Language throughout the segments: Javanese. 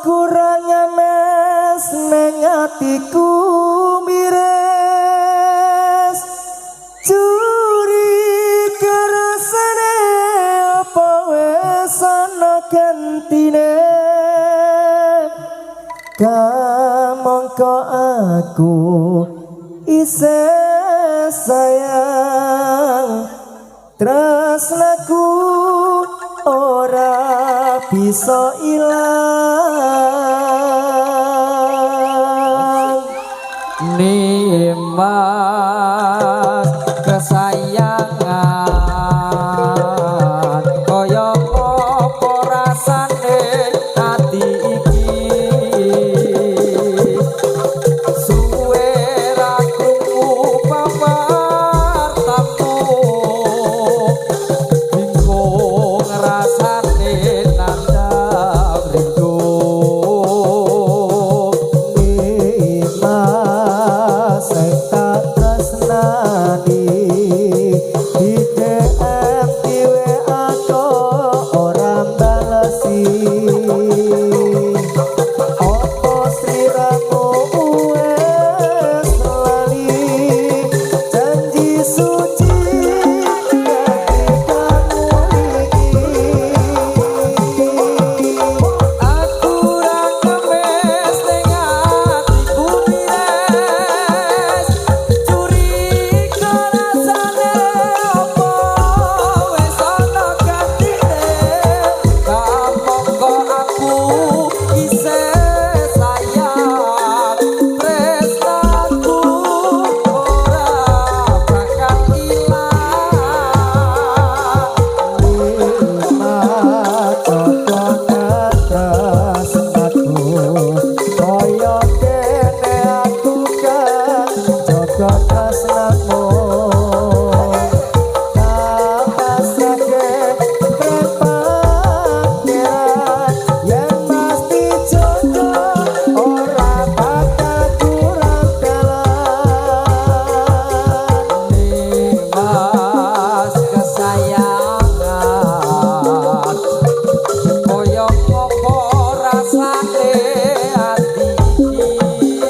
kurang nyames neng atiku mires curiga rasane apa wes ana gantine kamangka aku isih sayang tresnaku ora bisa ilang nimas kesayangan kaya apa rasane ati iki suwe ra krungu pawartamu bingung rasane nandang rindu nimas tak tresnani di DM diwe aku ora balesi opo sliramu wes lali janji suci kamu aku ra ngemes ning atiku mires curiga rasane apa wes ana gantine kamangka aku isih sayang tresnaku ora bakal ilang nimas cocokan tresnaku kaya kene aku kan jaga tresnamu tak pasrahke prepakeran yang pasti jodoh ora bakal kurang dalan nimas kesayangan kaya apa rasane ati iki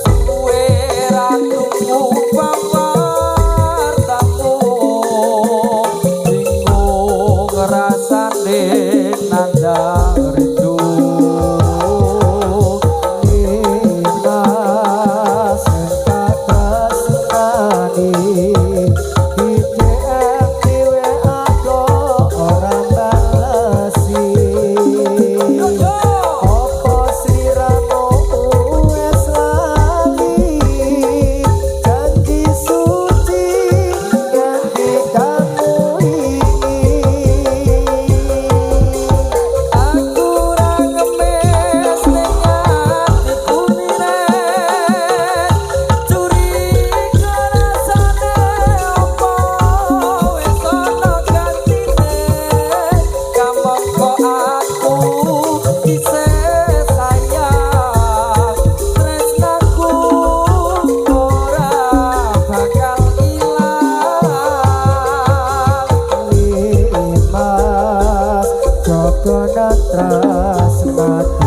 suwe ra krungu pawartamu bingung rasane nandang rindu nimas tak tresnani di DM diwe aku ora balesi opo sliramu wes lali janji suci ganti kamu ini aku ra ngemes ning atiku mires curiga rasane apa wes ana gantine kamangka aku isih sayang tresnaku ora bakal ilang nimas cocokan tresnaku